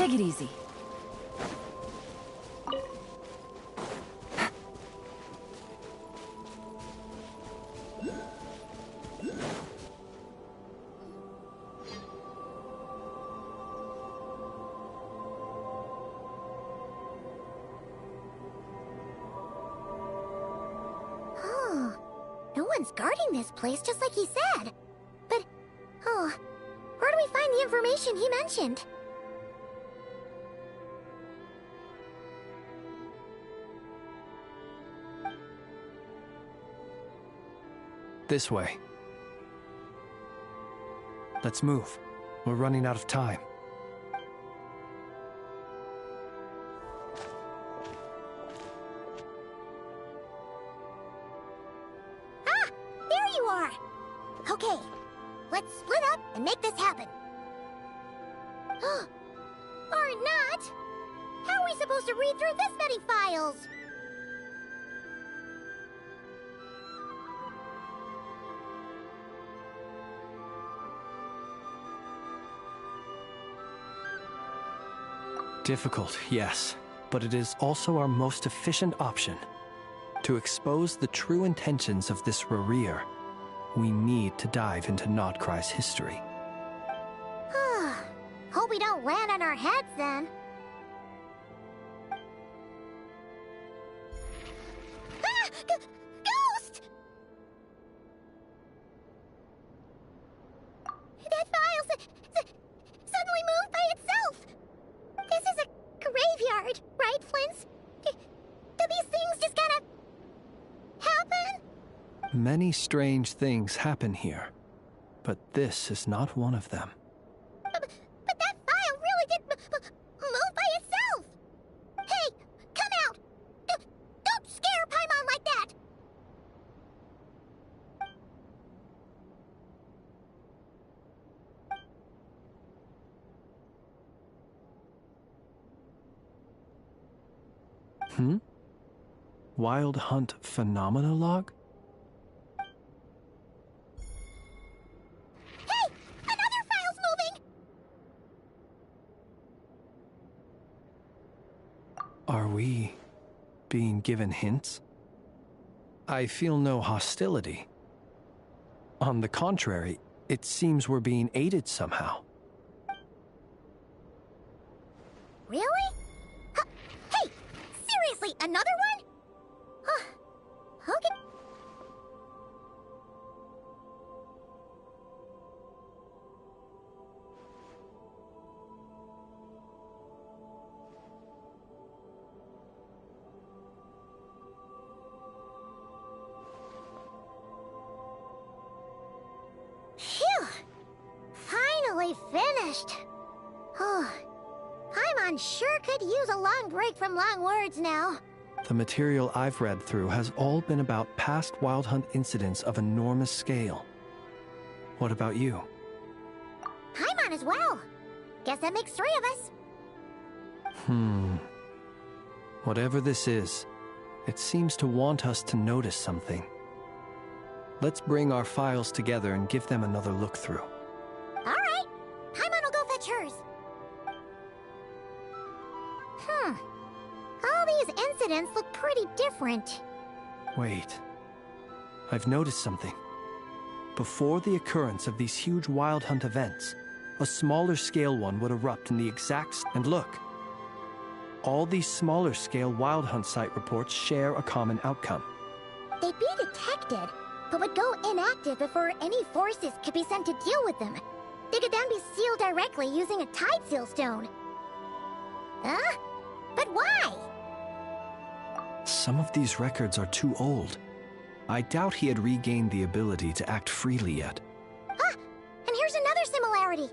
Take it easy. No one's guarding this place, just like he said. But, where do we find the information he mentioned? This way. Let's move. We're running out of time. Okay, let's split up and make this happen. Or not! How are we supposed to read through this many files? Difficult, yes, but it is also our most efficient option. To expose the true intentions of this Rereer, we need to dive into Nod Krai's history. Hope we don't land on our heads then. Ghost! That file suddenly moved by itself. This is a graveyard, right, Flint? Do these things just kind of happen? Many strange things happen here, but this is not one of them. But that file really did move by itself! Hey, come out! Don't scare Paimon like that! Wild Hunt Phenomenologue? Hey! Another file's moving! Are we being given hints? I feel no hostility. On the contrary, it seems we're being aided somehow. Really? Hey! Seriously, another one? Okay. Phew! Finally finished. Paimon sure could use a long break from long words now. The material I've read through has all been about past Wild Hunt incidents of enormous scale. What about you? Paimon as well. Guess that makes 3 of us. Whatever this is, it seems to want us to notice something. Let's bring our files together and give them another look through. All right. Paimon will go fetch hers. All these incidents look pretty different. Wait. I've noticed something. Before the occurrence of these huge Wild Hunt events, a smaller scale one would erupt in the exact... And look! All these smaller scale Wild Hunt site reports share a common outcome. They'd be detected, but would go inactive before any forces could be sent to deal with them. They could then be sealed directly using a tide seal stone. Huh? But why? Some of these records are too old. I doubt he had regained the ability to act freely yet. And here's another similarity.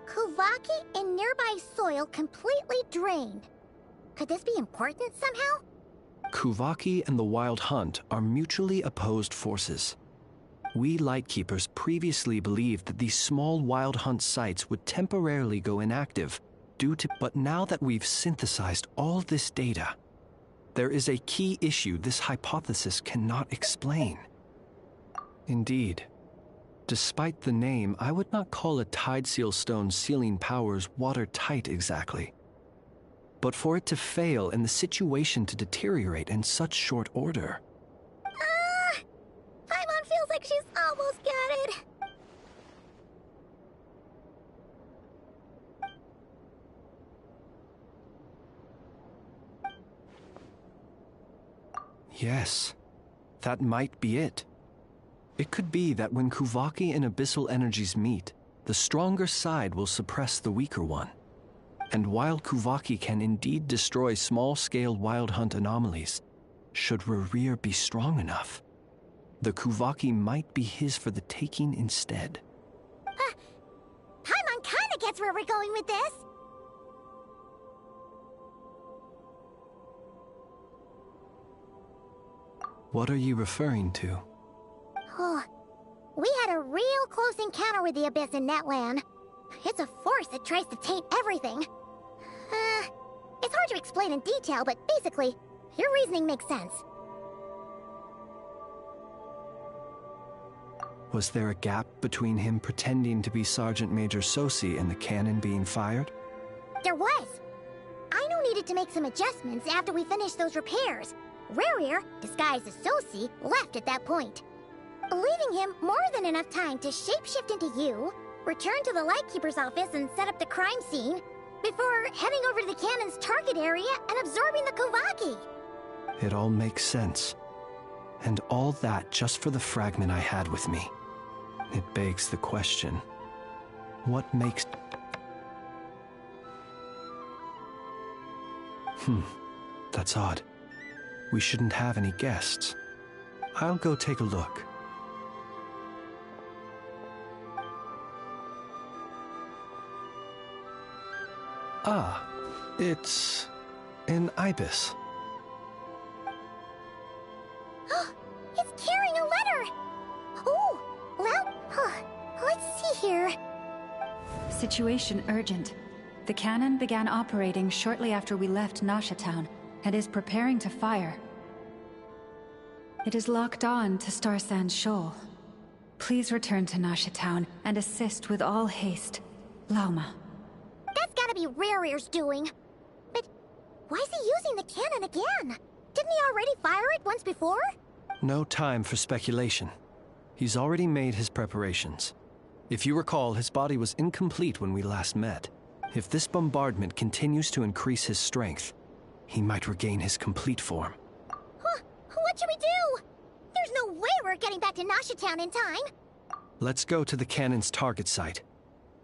Kuvaki in nearby soil completely drained. Could this be important somehow? Kuvaki and the Wild Hunt are mutually opposed forces. We Lightkeepers previously believed that these small Wild Hunt sites would temporarily go inactive but now that we've synthesized all this data, there is a key issue this hypothesis cannot explain. Indeed. Despite the name, I would not call a tide seal stone sealing powers watertight exactly. but for it to fail and the situation to deteriorate in such short order. Paimon feels like she's almost got it. Yes, that might be it. It could be that when Kuvaki and abyssal energies meet, the stronger side will suppress the weaker one. And while Kuvaki can indeed destroy small-scale wild hunt anomalies, should Rerir be strong enough, the Kuvaki might be his for the taking instead. Paimon kinda gets where we're going with this. What are you referring to? Oh, we had a real close encounter with the Abyss in Netland. It's a force that tries to taint everything. It's hard to explain in detail, but basically, your reasoning makes sense. Was there a gap between him pretending to be Sergeant Major Sosi and the cannon being fired? There was. Aino needed to make some adjustments after we finished those repairs. Rerir, disguised as Sosi, left at that point, leaving him more than enough time to shapeshift into you, return to the Lightkeeper's office and set up the crime scene, before heading over to the cannon's target area and absorbing the Kuvaki. It all makes sense. And all that just for the fragment I had with me. It begs the question, what makes... That's odd. We shouldn't have any guests. I'll go take a look. Ah, it's an ibis. It's carrying a letter! Oh, well, let's see here. Situation urgent. The cannon began operating shortly after we left Nasha Town and is preparing to fire. It is locked on to Star Sand Shoal. Please return to Nasha Town and assist with all haste. Lauma. That's gotta be Rerir's doing. But why is he using the cannon again? Didn't he already fire it once before? No time for speculation. He's already made his preparations. If you recall, his body was incomplete when we last met. If this bombardment continues to increase his strength, he might regain his complete form. Huh, what should we do? There's no way we're getting back to Nasha Town in time. Let's go to the cannon's target site.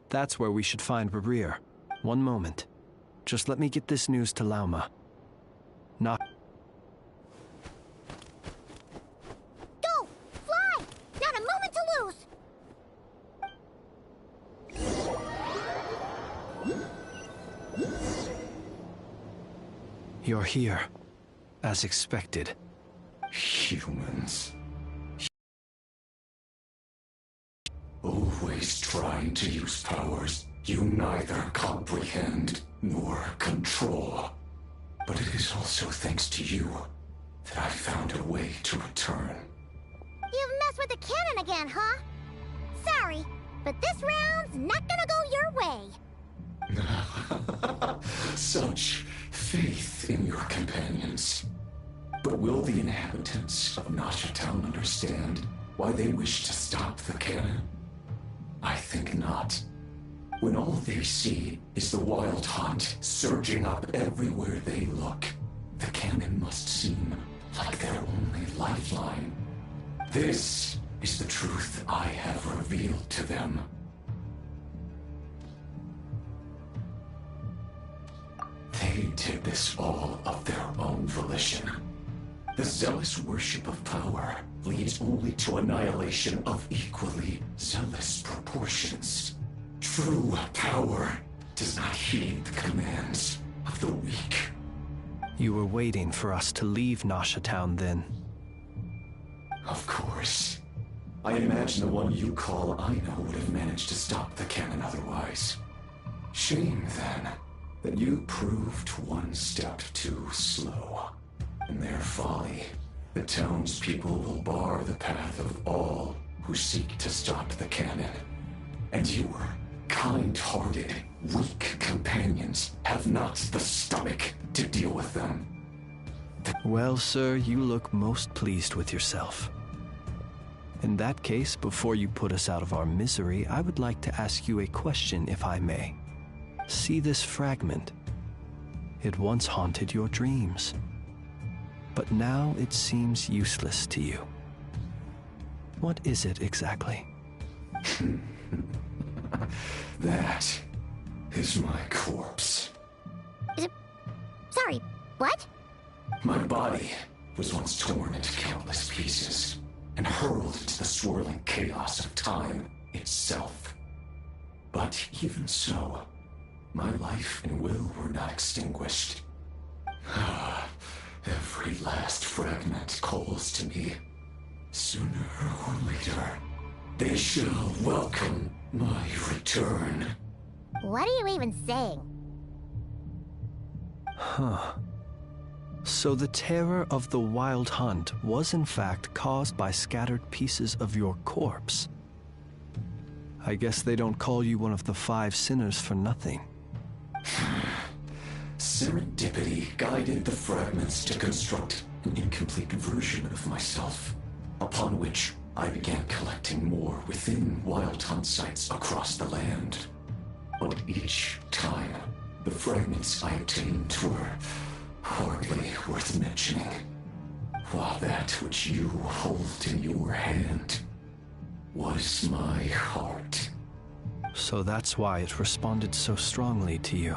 That's where we should find Rerir. One moment. Just let me get this news to Lauma. Not... Go! Fly! Not a moment to lose! You're here, as expected. Humans. Always trying to use powers you neither comprehend nor control. But it is also thanks to you that I found a way to return. You've messed with the cannon again, huh? Sorry, but this round's not gonna go your way. Such faith in your companions. But will the inhabitants of Nasha Town understand why they wish to stop the cannon? I think not. When all they see is the wild hunt surging up everywhere they look, the cannon must seem like their only lifeline. This is the truth I have revealed to them. They did this all of their own volition. The zealous worship of power leads only to annihilation of equally zealous proportions. True power does not heed the commands of the weak. You were waiting for us to leave Nasha Town then. Of course. I imagine the one you call Aino would have managed to stop the cannon otherwise. Shame, then, that you proved one step too slow. In their folly, the townspeople will bar the path of all who seek to stop the cannon. And your kind-hearted, Weak companions have not the stomach to deal with them. Well, sir, you look most pleased with yourself. In that case, before you put us out of our misery, I would like to ask you a question, if I may. See this fragment? It once haunted your dreams, but now it seems useless to you. What is it exactly? That is my corpse. Sorry, what? My body was once torn into countless pieces and hurled into the swirling chaos of time itself. But even so, my life and will were not extinguished. Every last fragment calls to me. Sooner or later, they shall welcome my return. What are you even saying? Huh. So the terror of the Wild Hunt was in fact caused by scattered pieces of your corpse. I guess they don't call you one of the 5 sinners for nothing. Serendipity guided the fragments to construct an incomplete version of myself, upon which I began collecting more within Wild Hunt sites across the land. But each time, the fragments I obtained were hardly worth mentioning, while that which you hold in your hand was my heart. So that's why it responded so strongly to you.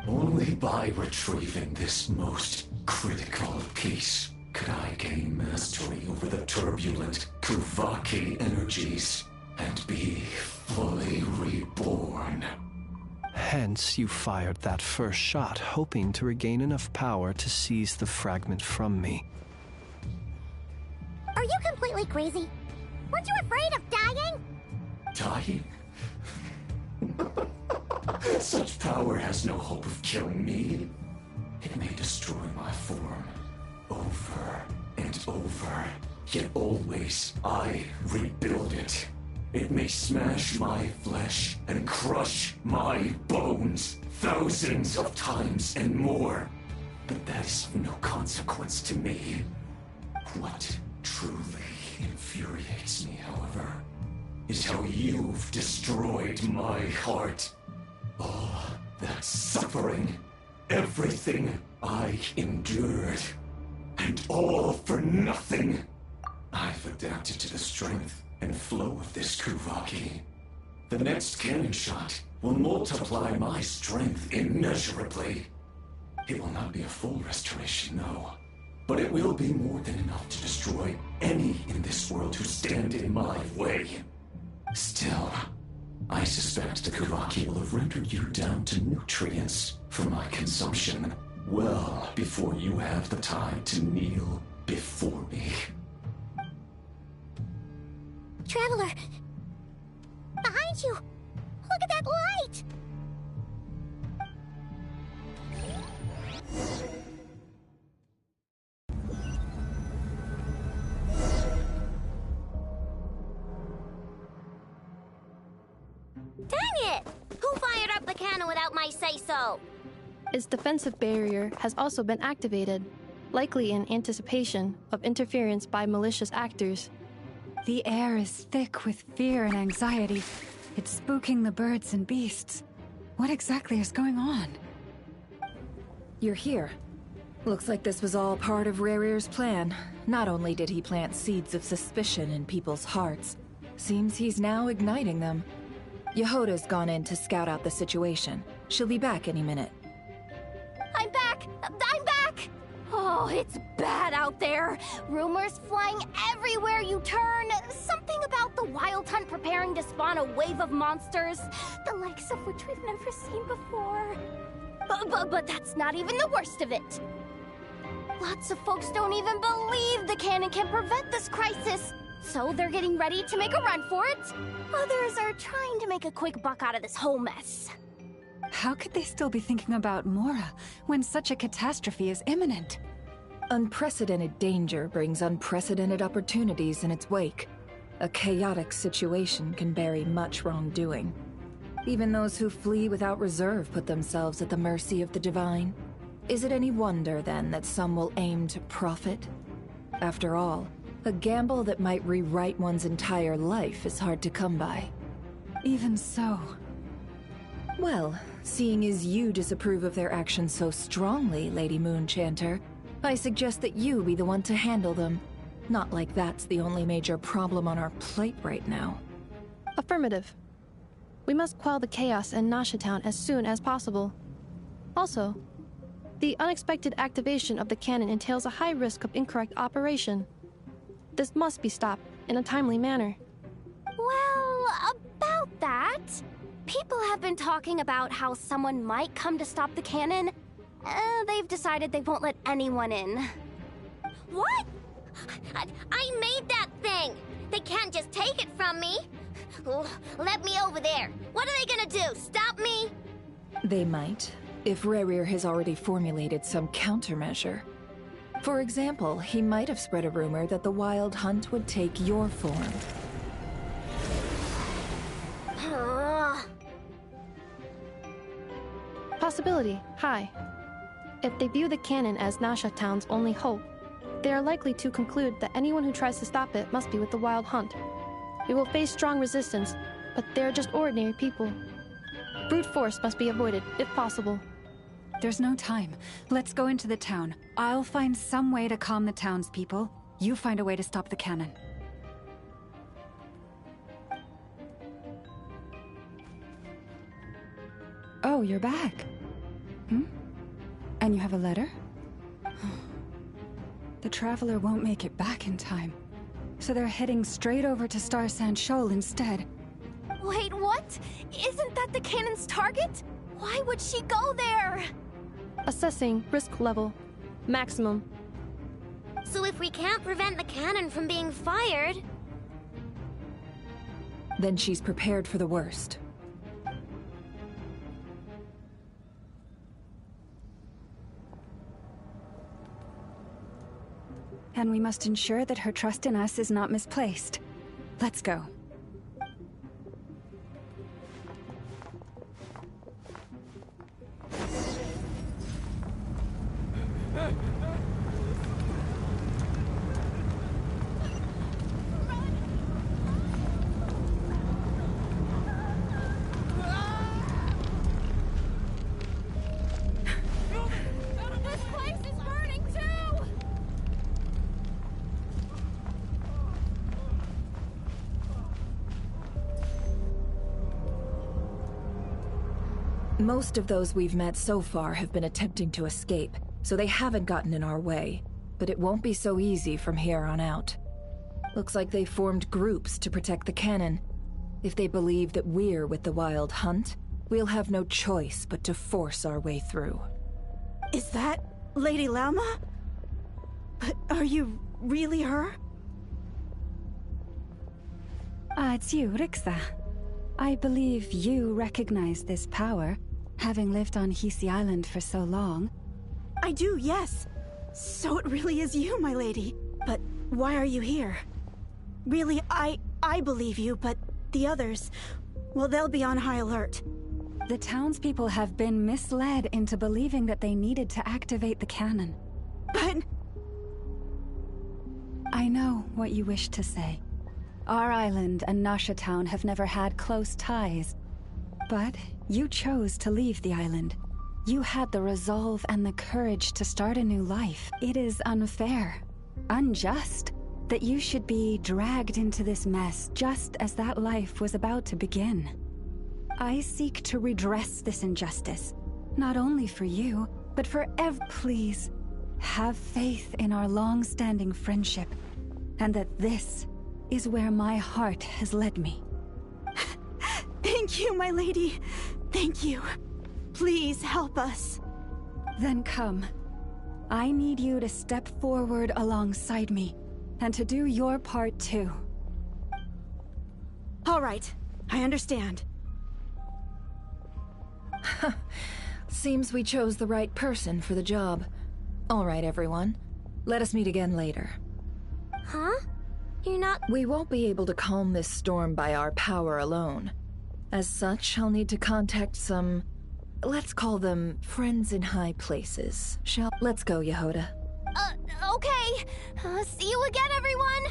Only by retrieving this most critical piece could I gain mastery over the turbulent Kuvaki energies and be fully reborn. Hence, you fired that first shot, hoping to regain enough power to seize the fragment from me. Are you completely crazy? Weren't you afraid of dying? Dying? Such power has no hope of killing me. It may destroy my form over and over, yet always I rebuild it. It may smash my flesh and crush my bones thousands of times and more, but that is of no consequence to me. What truly infuriates me, however, is how you've destroyed my heart. All that suffering, everything I endured, and all for nothing. I've adapted to the strength and flow of this Kuvaki. The next cannon shot will multiply my strength immeasurably. It will not be a full restoration, no, but it will be more than enough to destroy any in this world who stand in my way. Still, I suspect the Kuvaki will have rendered you down to nutrients for my consumption well before you have the time to kneel before me. Traveler! Behind you! Look at that light! Dang it! Who fired up the cannon without my say-so? Its defensive barrier has also been activated, likely in anticipation of interference by malicious actors. The air is thick with fear and anxiety. It's spooking the birds and beasts. What exactly is going on? You're here. Looks like this was all part of Rerir's plan. Not only did he plant seeds of suspicion in people's hearts, seems he's now igniting them. Yehoda's gone in to scout out the situation. She'll be back any minute. I'm back! I'm back! Oh, it's bad out there. Rumors flying everywhere you turn. Something about the Wild Hunt preparing to spawn a wave of monsters, the likes of which we've never seen before. But that's not even the worst of it. Lots of folks don't even believe the cannon can prevent this crisis, so they're getting ready to make a run for it. Others are trying to make a quick buck out of this whole mess. How could they still be thinking about Mora when such a catastrophe is imminent? Unprecedented danger brings unprecedented opportunities in its wake. A chaotic situation can bury much wrongdoing. Even those who flee without reserve put themselves at the mercy of the divine. Is it any wonder, then, that some will aim to profit? After all, a gamble that might rewrite one's entire life is hard to come by. Even so. Well, seeing as you disapprove of their actions so strongly, Lady Moonchanter, I suggest that you be the one to handle them. Not like that's the only major problem on our plate right now. Affirmative. We must quell the chaos in Nasha Town as soon as possible. Also, the unexpected activation of the cannon entails a high risk of incorrect operation. This must be stopped in a timely manner. Well, about that... People have been talking about how someone might come to stop the cannon. They've decided they won't let anyone in. What? I made that thing! They can't just take it from me! Let me over there! What are they gonna do? Stop me? They might, if Rerir has already formulated some countermeasure. For example, he might have spread a rumor that the Wild Hunt would take your form. Possibility high. If they view the cannon as Nasha Town's only hope, they are likely to conclude that anyone who tries to stop it must be with the Wild Hunt. We will face strong resistance, but they're just ordinary people. Brute force must be avoided, if possible. There's no time. Let's go into the town. I'll find some way to calm the townspeople. You find a way to stop the cannon. Oh, you're back. And you have a letter? The Traveler won't make it back in time. So they're heading straight over to Star Sand Shoal instead. Wait, what? Isn't that the cannon's target? Why would she go there? Assessing risk level. Maximum. So if we can't prevent the cannon from being fired... Then she's prepared for the worst. And we must ensure that her trust in us is not misplaced. Let's go. Most of those we've met so far have been attempting to escape, so they haven't gotten in our way. But it won't be so easy from here on out. Looks like they formed groups to protect the cannon. If they believe that we're with the Wild Hunt, we'll have no choice but to force our way through. Is that Lady Lauma? But are you really her? It's you, Rixa. I believe you recognize this power, having lived on Hisi Island for so long. I do, yes. So it really is you, my lady. But why are you here? Really, I believe you, but the others, well, they'll be on high alert. The townspeople have been misled into believing that they needed to activate the cannon. But... I know what you wish to say. Our island and Nasha Town have never had close ties. But you chose to leave the island. You had the resolve and the courage to start a new life. It is unfair, unjust, that you should be dragged into this mess just as that life was about to begin. I seek to redress this injustice, not only for you, but for Please, have faith in our long-standing friendship, and that this is where my heart has led me. Thank you, my lady. Thank you. Please help us. Then come. I need you to step forward alongside me, and to do your part too. All right, I understand. Seems we chose the right person for the job. All right, everyone. Let us meet again later. Huh? You're not... We won't be able to calm this storm by our power alone. As such, I'll need to contact some, let's call them friends in high places. Let's go, Yehoda. Okay. See you again, everyone!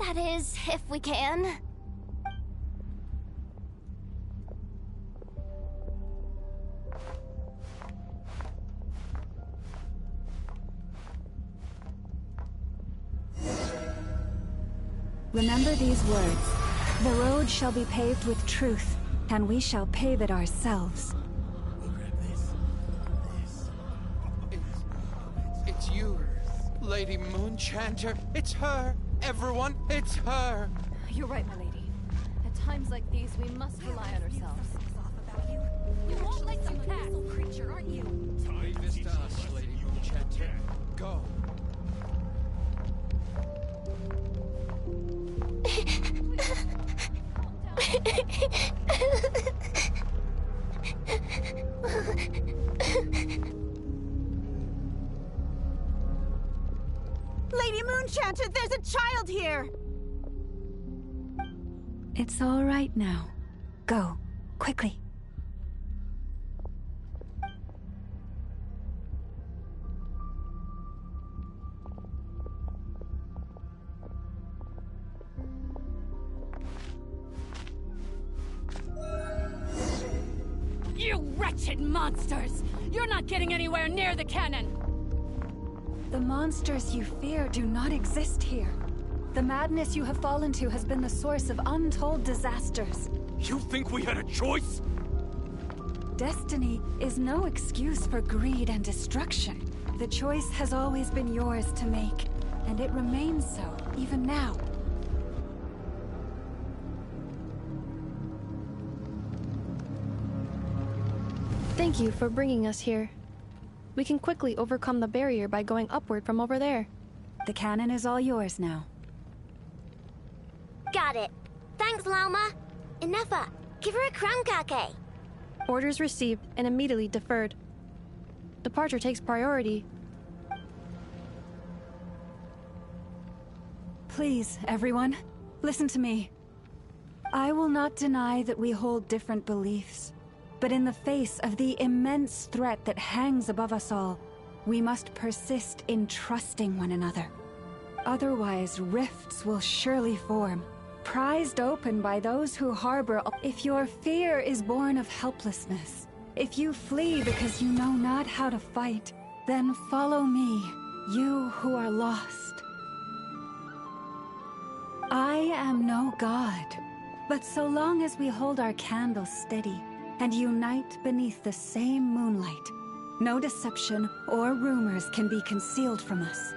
That is, if we can. Remember these words. The road shall be paved with truth, and we shall pave it ourselves. It's you, Lady Moonchanter. It's her. Everyone, it's her. You're right, my lady. At times like these, we must rely on ourselves. You won't like some asshole creature, aren't you? Leave this to us, Lady Moonchanter. Go. Lady Moonchanter, there's a child here! It's all right now. Go, quickly. You wretched monsters! You're not getting anywhere near the cannon! The monsters you fear do not exist here. The madness you have fallen to has been the source of untold disasters. You think we had a choice? Destiny is no excuse for greed and destruction. The choice has always been yours to make, and it remains so, even now. Thank you for bringing us here. We can quickly overcome the barrier by going upward from over there. The cannon is all yours now. Got it. Thanks, Lauma. Inefa, give her a crown kake. Orders received and immediately deferred. Departure takes priority. Please, everyone, listen to me. I will not deny that we hold different beliefs. But in the face of the immense threat that hangs above us all, we must persist in trusting one another. Otherwise, rifts will surely form, prized open by those who harbor. If your fear is born of helplessness, if you flee because you know not how to fight, then follow me, you who are lost. I am no god, but so long as we hold our candles steady, and unite beneath the same moonlight, no deception or rumors can be concealed from us.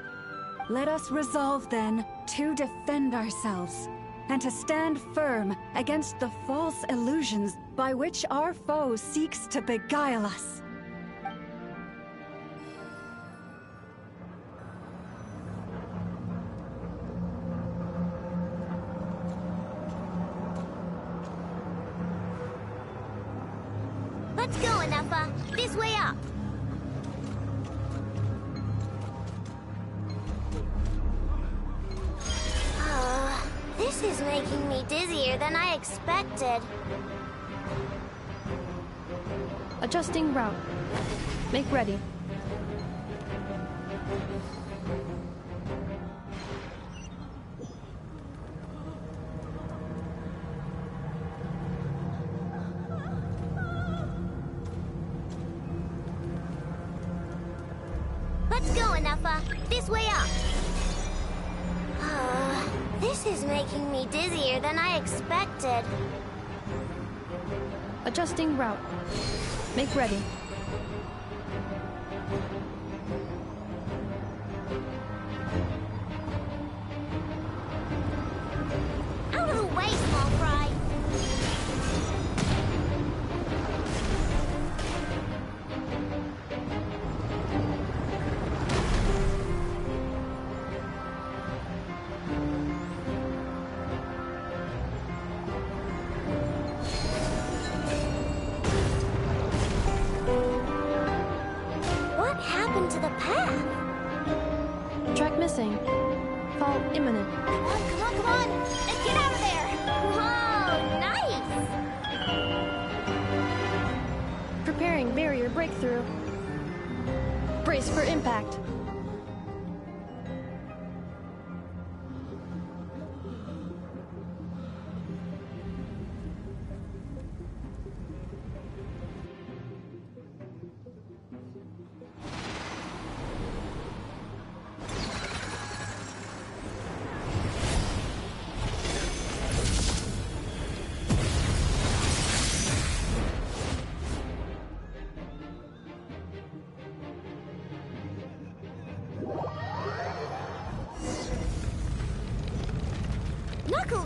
Let us resolve, then, to defend ourselves, and to stand firm against the false illusions by which our foe seeks to beguile us. Let's go, Inefa. This way up. This is making me dizzier than I expected. Adjusting route. Make ready. Let's go, Inefa. This way up. This is making me dizzier than I expected. Adjusting route. Make ready. Out of the way, small fry. What happened to the path? Track missing. Fall imminent. Come on, come on, come on! Let's get out of there! Whoa, nice! breakthrough. Brace for impact.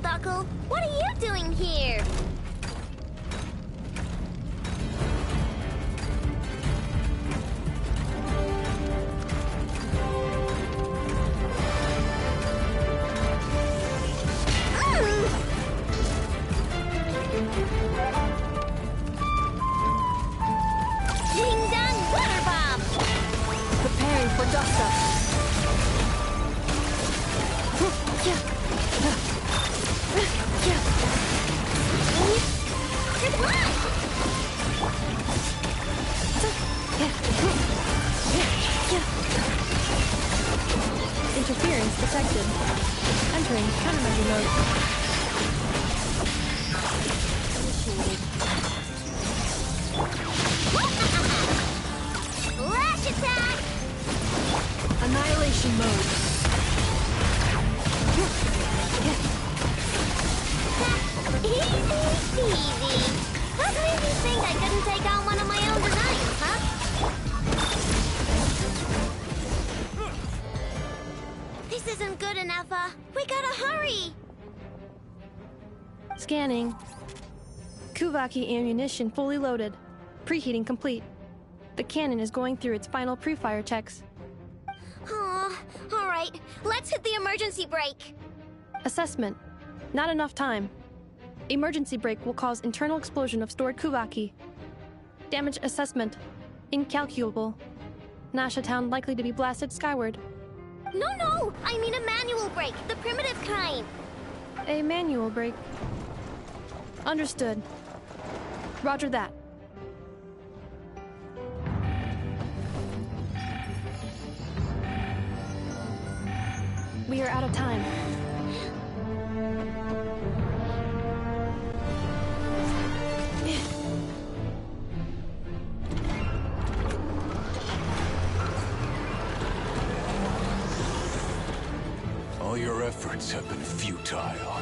Knuckle, what are you doing here? Ding dong water bomb! Preparing for dust-up. Interference detected. Entering countermeasure mode. Flash attack! Annihilation mode. Easy peasy. What made you think I couldn't take on one of my own designs, huh? This isn't good enough, we gotta hurry! Scanning. Kuvaki ammunition fully loaded. Preheating complete. The cannon is going through its final pre-fire checks. Aw, alright, let's hit the emergency brake. Assessment. Not enough time. Emergency brake will cause internal explosion of stored Kuvaki. Damage assessment. Incalculable. Nasha Town likely to be blasted skyward. No, I mean a manual brake, the primitive kind. A manual brake. Understood. Roger that. We are out of time. All your efforts have been futile.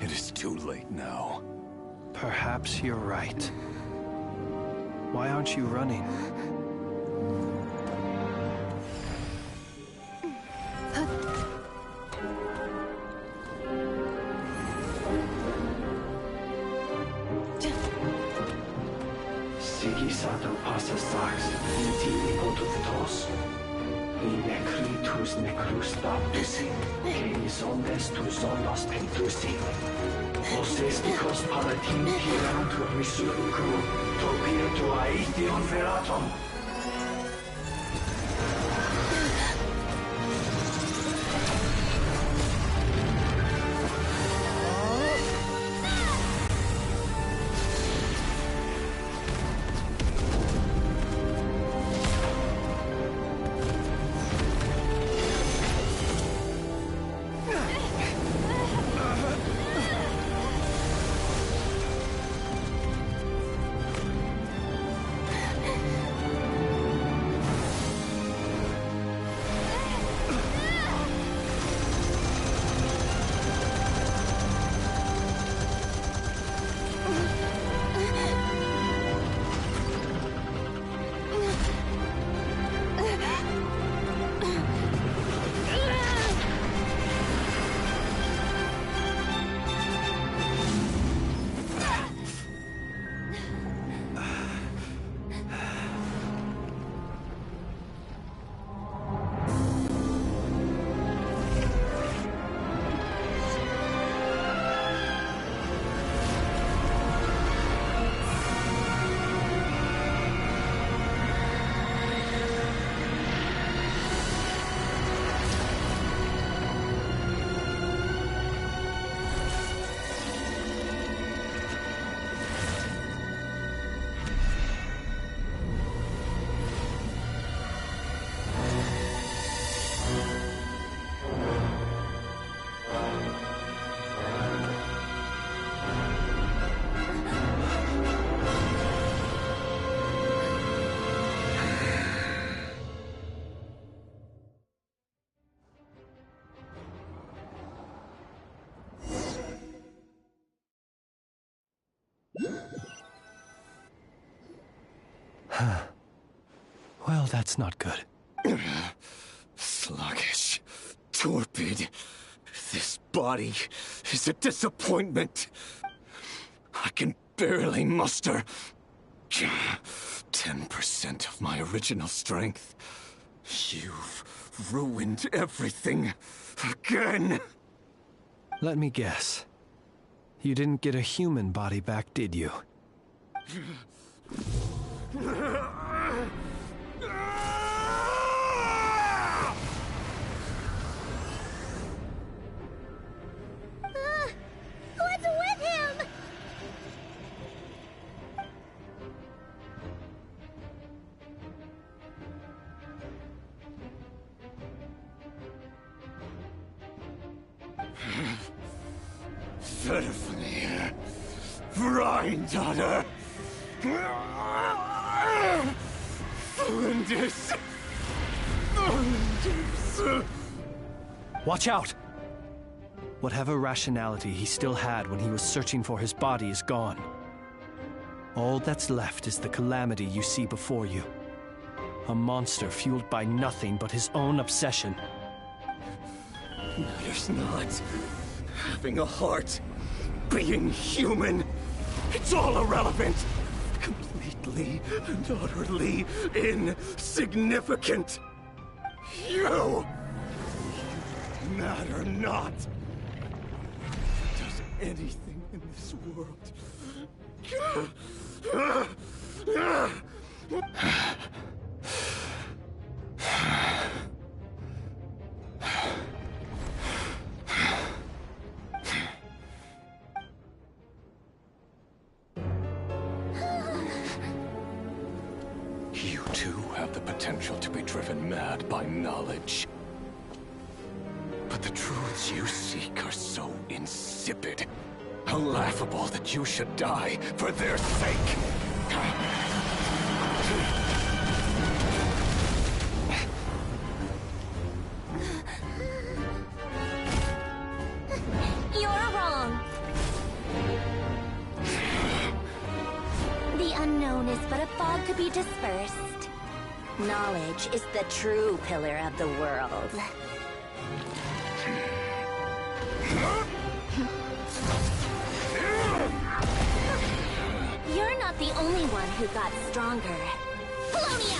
It is too late now. Perhaps you're right. Why aren't you running? Sigi sato passa sax, intimi potuvitos. Necritus necrus baptisi, que ondes tu solos pentusi. Osesticos palatin tirantur misulucru, topieto aetheon veratum. Well, that's not good. Sluggish. Torpid. This body is a disappointment. I can barely muster 10% of my original strength. You've ruined everything again. Let me guess. You didn't get a human body back, did you? What's with him? Ferfnir. Rhine-daughter. Flinders. Watch out! Whatever rationality he still had when he was searching for his body is gone. All that's left is the calamity you see before you. A monster fueled by nothing but his own obsession. Matters not. Having a heart. Being human. It's all irrelevant. Completely and utterly insignificant. You matter not. Does anything in this world You too have the potential to be driven mad by knowledge. But the truths you seek are so insipid, laughable that you should die for their sake. You're wrong. The unknown is but a fog to be dispersed. Knowledge is the true pillar of the world. You're not the only one who got stronger. Polonia!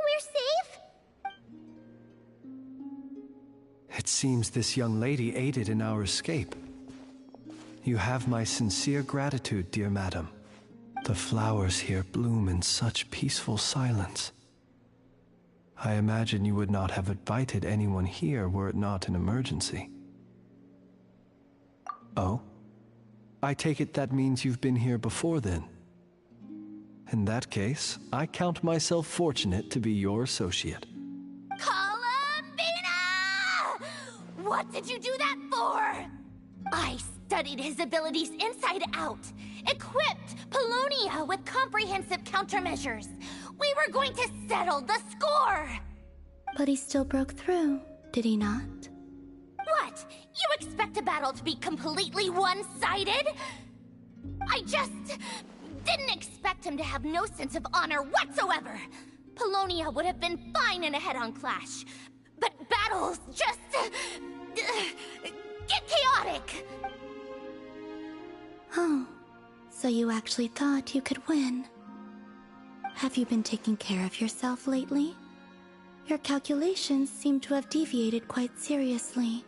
We're safe? It seems this young lady aided in our escape. You have my sincere gratitude, dear madam. The flowers here bloom in such peaceful silence. I imagine you would not have invited anyone here were it not an emergency. Oh? I take it that means you've been here before then. In that case, I count myself fortunate to be your associate. Columbina! What did you do that for? I studied his abilities inside out, equipped Polonia with comprehensive countermeasures. We were going to settle the score! But he still broke through, did he not? What? You expect a battle to be completely one-sided? I just didn't expect him to have no sense of honor whatsoever. Polonia would have been fine in a head-on clash, but battles just get chaotic. Oh, so you actually thought you could win. Have you been taking care of yourself lately? Your calculations seem to have deviated quite seriously.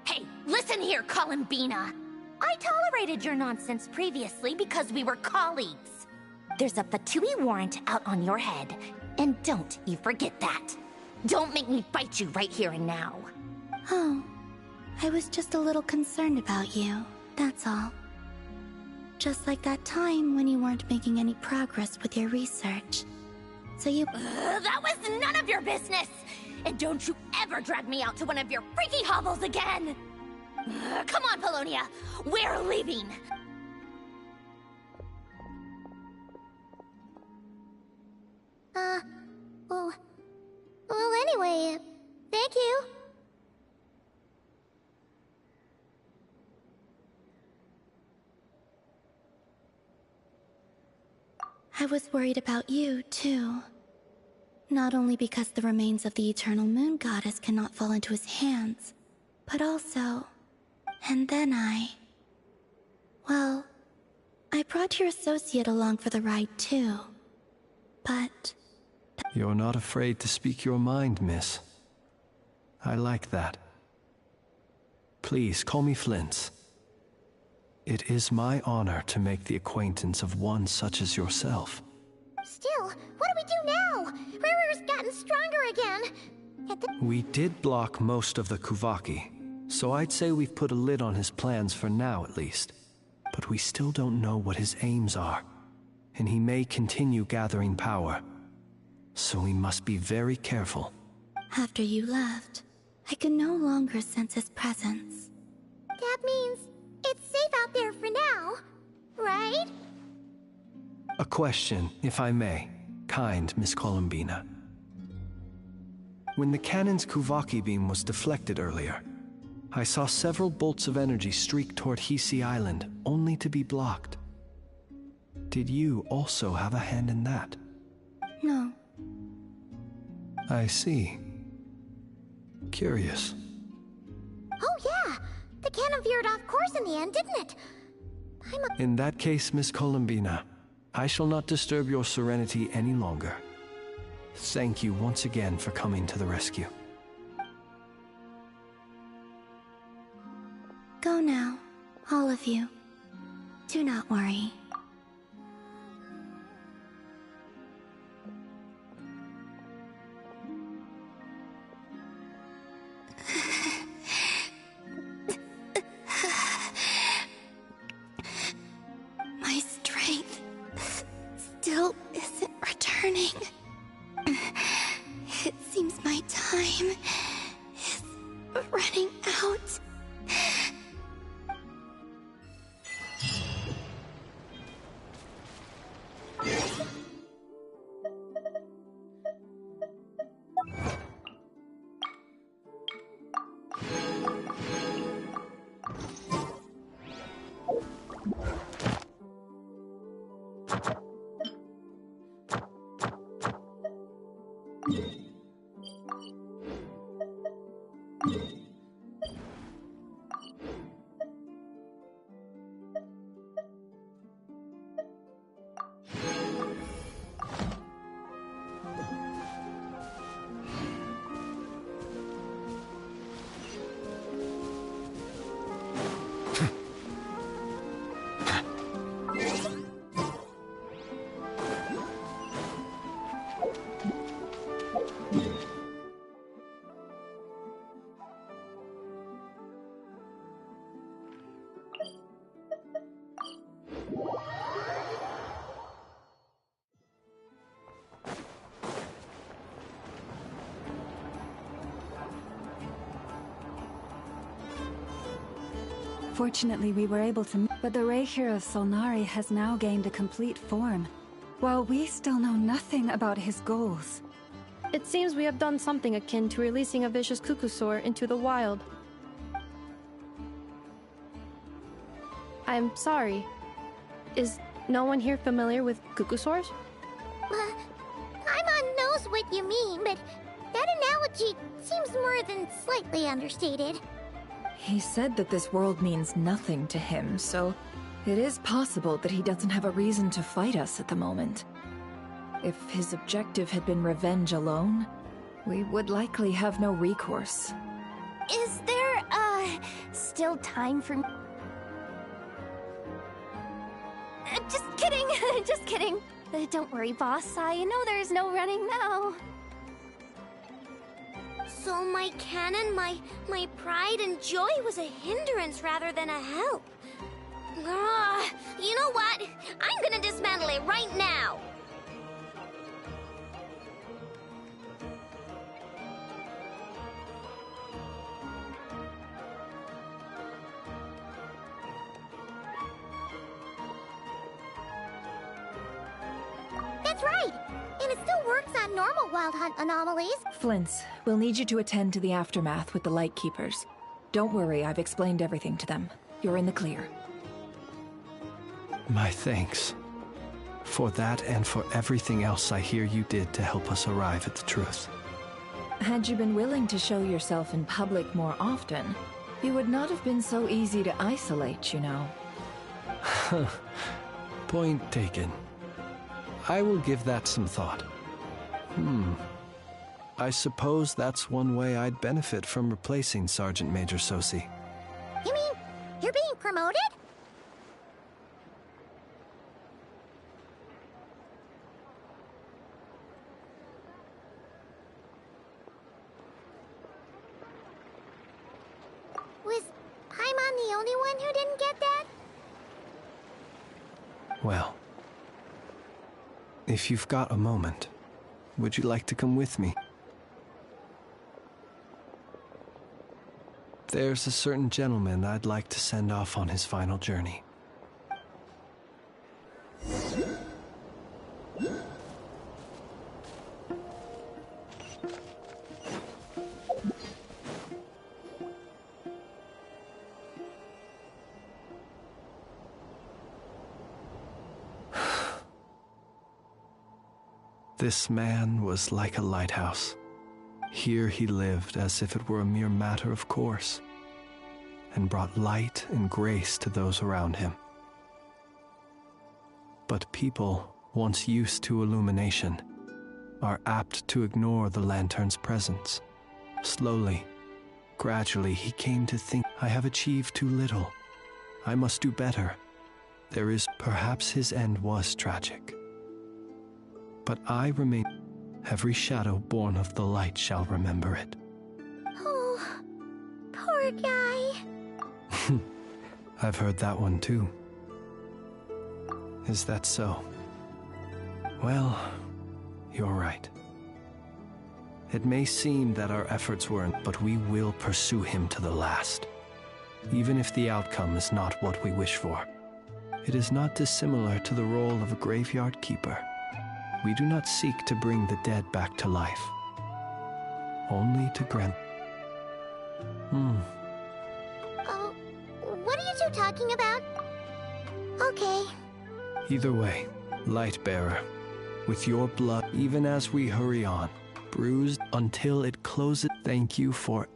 Hey, listen here, Columbina. I tolerated your nonsense previously because we were colleagues. There's a Fatui warrant out on your head, and don't you forget that. Don't make me fight you right here and now. Oh, I was just a little concerned about you, that's all. Just like that time when you weren't making any progress with your research. So you... that was none of your business! And don't you ever drag me out to one of your freaky hovels again! Come on, Polonia! We're leaving! Well, anyway, thank you. I was worried about you, too. Not only because the remains of the Eternal Moon Goddess cannot fall into his hands, but also... And then well, I brought your associate along for the ride, too. But... You're not afraid to speak your mind, miss. I like that. Please, call me Flintz. It is my honor to make the acquaintance of one such as yourself. Still, what do we do now? Rara's gotten stronger again. We did block most of the Kuvaki, so I'd say we've put a lid on his plans for now at least. But we still don't know what his aims are, and he may continue gathering power. So we must be very careful. After you left, I could no longer sense his presence. That means it's safe out there for now, right? A question, if I may, kind Miss Columbina. When the cannon's Kuvaki beam was deflected earlier, I saw several bolts of energy streak toward Hisi Island, only to be blocked. Did you also have a hand in that? No. I see. Curious. Oh yeah! The cannon veered off course in the end, didn't it? In that case, Miss Columbina, I shall not disturb your serenity any longer. Thank you once again for coming to the rescue. Go now, all of you. Do not worry. My strength still isn't returning. It seems my time is running out. Fortunately, we were able to... But the Reikir of Solnari has now gained a complete form, while we still know nothing about his goals. It seems we have done something akin to releasing a vicious Kukusaur into the wild. I'm sorry. Is no one here familiar with Kukusaurs? Paimon knows what you mean, but that analogy seems more than slightly understated. He said that this world means nothing to him, so it is possible that he doesn't have a reason to fight us at the moment. If his objective had been revenge alone, we would likely have no recourse. Is there, still time for... just kidding, just kidding. Don't worry, boss, I know there's no running now. So my cannon, my pride and joy was a hindrance rather than a help. You know what? I'm gonna dismantle it right now. That's right! And it still works on normal Wild Hunt anomalies. Flintz, we'll need you to attend to the aftermath with the Light Keepers. Don't worry, I've explained everything to them. You're in the clear. My thanks. For that and for everything else I hear you did to help us arrive at the truth. Had you been willing to show yourself in public more often, you would not have been so easy to isolate, you know. Point taken. I will give that some thought. I suppose that's one way I'd benefit from replacing Sergeant Major Sosi. You mean, you're being promoted? Was Paimon the only one who didn't get that? Well, if you've got a moment, would you like to come with me? There's a certain gentleman I'd like to send off on his final journey. This man was like a lighthouse. Here he lived as if it were a mere matter of course, and brought light and grace to those around him. But people, once used to illumination, are apt to ignore the lantern's presence. Slowly, gradually, he came to think, I have achieved too little. I must do better. Perhaps his end was tragic. But I remain. Every shadow born of the light shall remember it. Oh, poor guy. I've heard that one too. Is that so? Well, you're right. It may seem that our efforts weren't, but we will pursue him to the last. Even if the outcome is not what we wish for. It is not dissimilar to the role of a graveyard keeper. We do not seek to bring the dead back to life, only to grant... Oh, what are you two talking about? Okay. Either way, Lightbearer, with your blood, even as we hurry on, bruised until it closes, thank you for...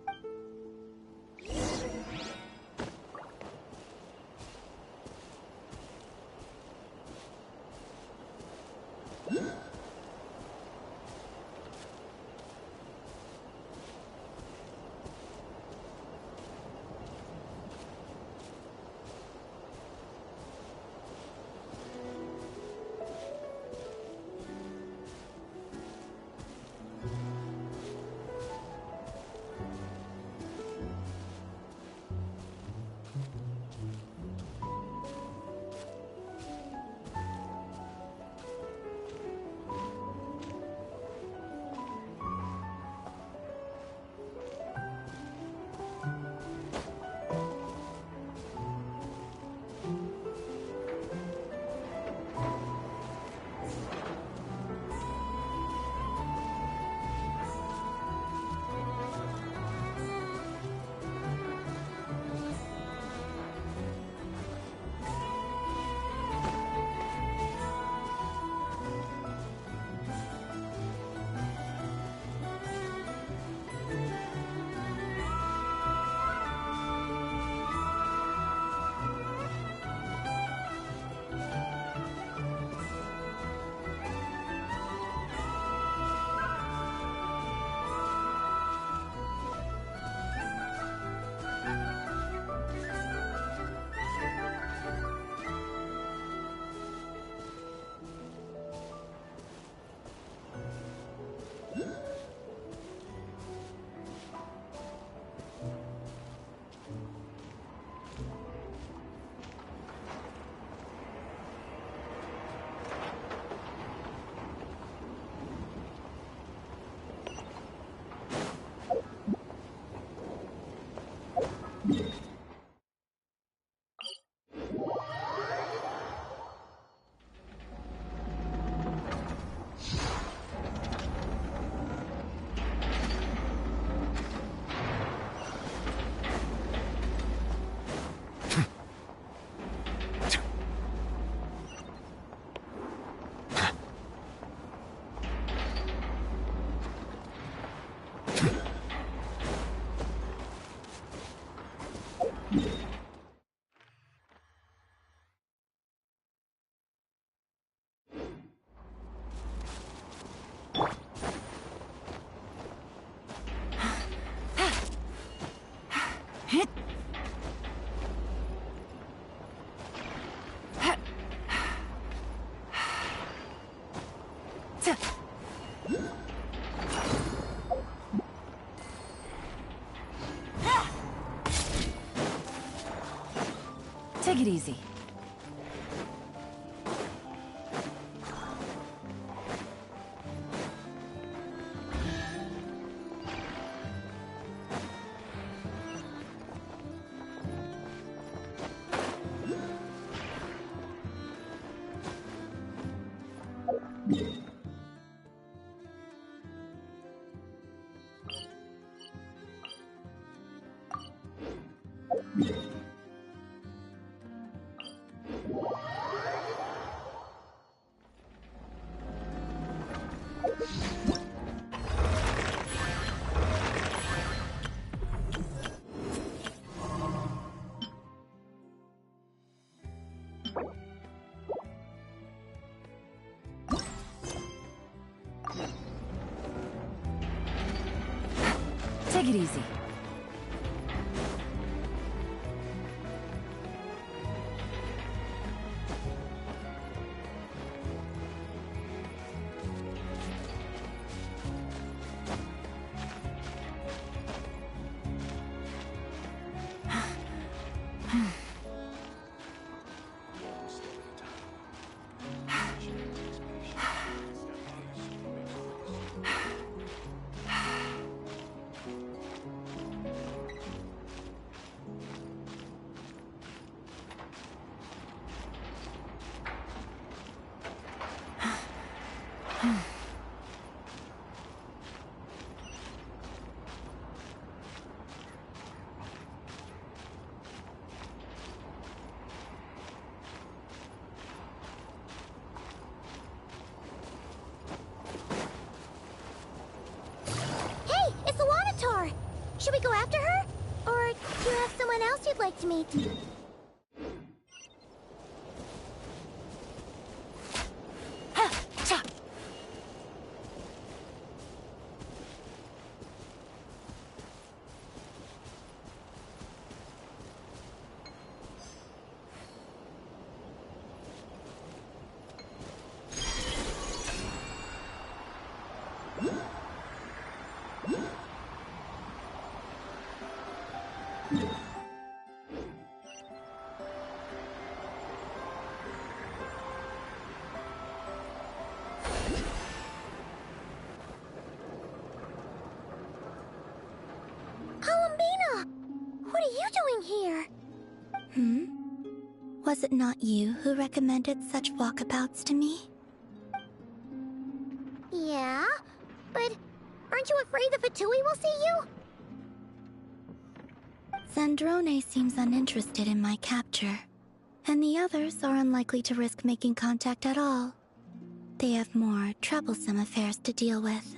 Take it easy. Take it easy. Should we go after her? Or do you have someone else you'd like to meet? What are you doing here? Was it not you who recommended such walkabouts to me? Yeah, but aren't you afraid the Fatui will see you? Zandrone seems uninterested in my capture, and the others are unlikely to risk making contact at all. They have more troublesome affairs to deal with.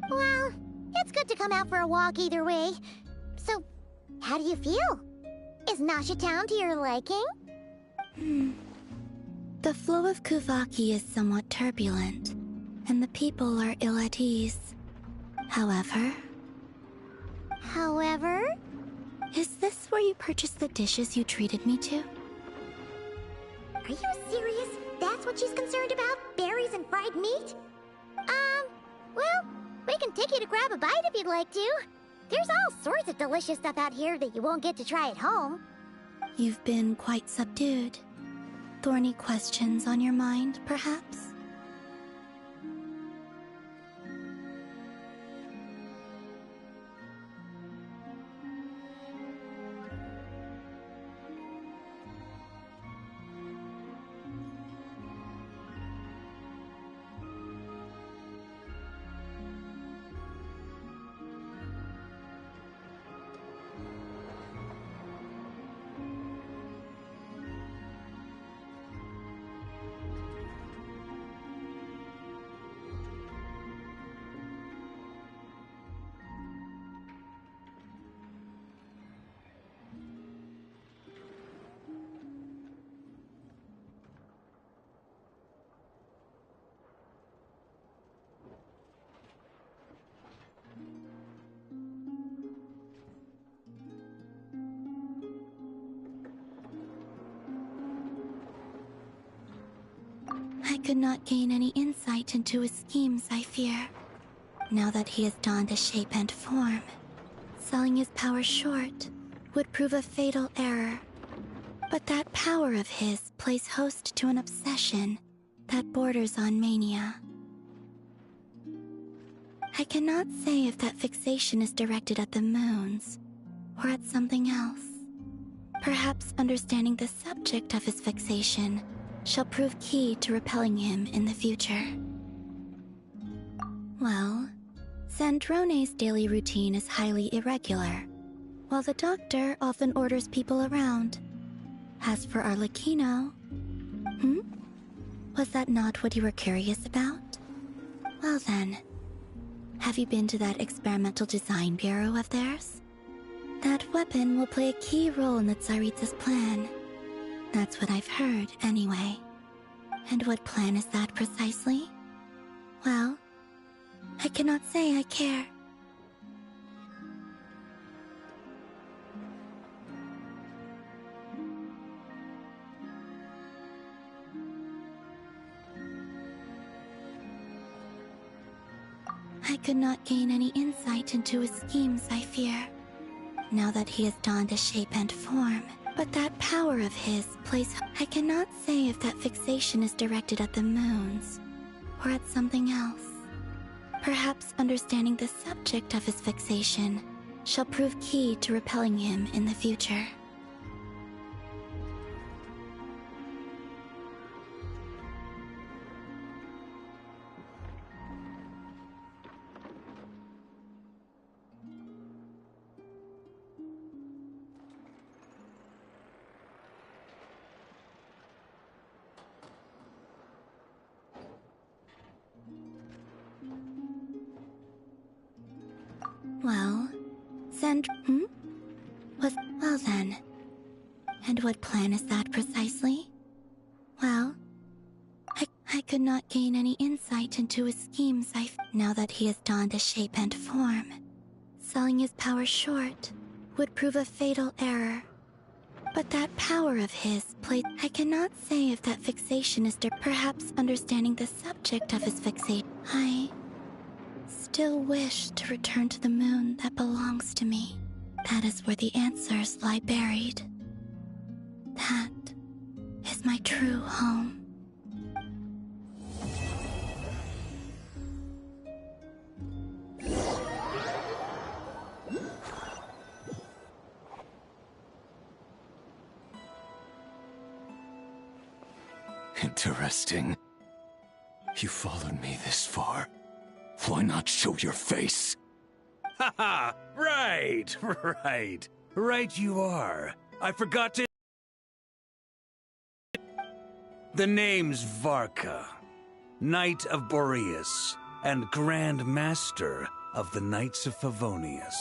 Well, it's good to come out for a walk either way. So, how do you feel? Is Nasha Town to your liking? The flow of Kuvaki is somewhat turbulent, and the people are ill at ease. However... Is this where you purchased the dishes you treated me to? Are you serious? That's what she's concerned about? Berries and fried meat? Well, we can take you to grab a bite if you'd like to. There's all sorts of delicious stuff out here that you won't get to try at home. You've been quite subdued. Thorny questions on your mind, perhaps? could not gain any insight into his schemes, I fear. Now that he has donned a shape and form, selling his power short would prove a fatal error. But that power of his plays host to an obsession that borders on mania. I cannot say if that fixation is directed at the moons or at something else. Perhaps understanding the subject of his fixation shall prove key to repelling him in the future. Well, Sandrone's daily routine is highly irregular, while the doctor often orders people around. As for Arlecchino... Was that not what you were curious about? Well then, have you been to that experimental design bureau of theirs? That weapon will play a key role in the Tsaritsa's plan. That's what I've heard, anyway. And what plan is that precisely? Well, I cannot say I care. I could not gain any insight into his schemes, I fear. Now that he has donned a shape and form, but that power of his plays... I cannot say if that fixation is directed at the moons or at something else. Perhaps understanding the subject of his fixation shall prove key to repelling him in the future. Well, well then. And what plan is that precisely? Well, I could not gain any insight into his schemes, now that he has donned a shape and form. Selling his power short would prove a fatal error. But that power of his plays... I cannot say if that fixation is perhaps understanding the subject of his fixation. I still wish to return to the moon that belongs to me. That is where the answers lie buried. That is my true home. Interesting. You followed me this far. Why not show your face? Haha! Right! Right you are. I forgot to... The name's Varka, Knight of Boreas, and Grand Master of the Knights of Favonius.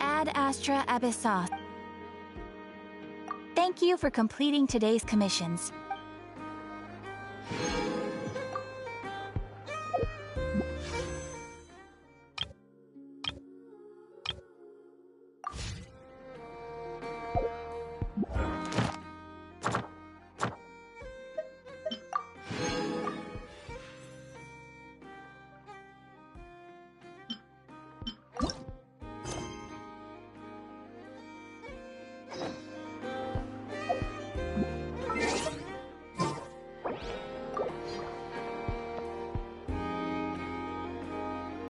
Ad Astra Abyssos. Thank you for completing today's commissions.